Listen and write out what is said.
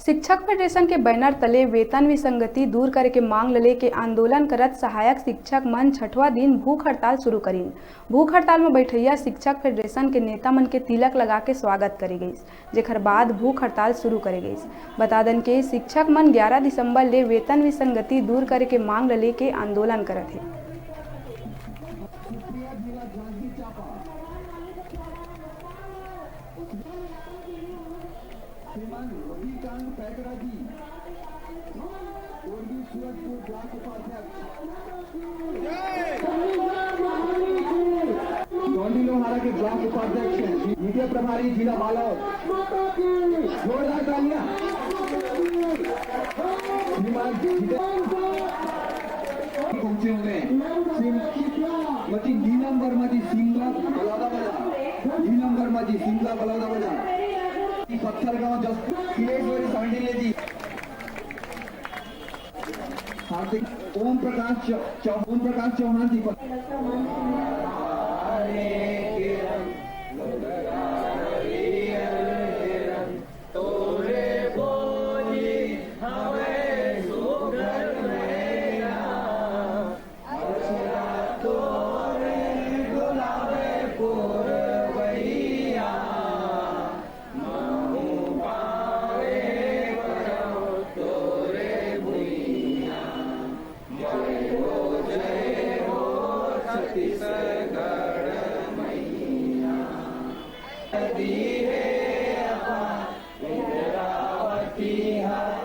शिक्षक फेडरेशन के बैनर तले वेतन विसंगति दूर करे के मांग लेके आंदोलन करत सहायक शिक्षक मन छठवां दिन भूख हड़ताल शुरू करीन। भूख हड़ताल में बैठैया शिक्षक फेडरेशन के नेता मन के तिलक लगा के स्वागत करे गई, जेकर बाद भूख हड़ताल शुरू करे गई। बता दें कि शिक्षक मन 11 दिसंबर ले वेतन विसंगति दूर करे के मांग लेके आंदोलन करत है। श्रीमान रविकांत पैकराजी कोरबी सूरजपुर ब्लॉक उपाध्यक्ष लोहारा के ब्लॉक उपाध्यक्ष हैं, मीडिया प्रभारी जिला बालोद, जोरदार तालियां। श्रीमान पहुंचे हुए श्रीमती नीलम वर्मा जी सिंगला बलौदा बाजार, नीलम वर्मा जी सिंगला बलौदा बाजार, पत्थरगांव जी हार्दिक ओम प्रकाश चौहान जी दी है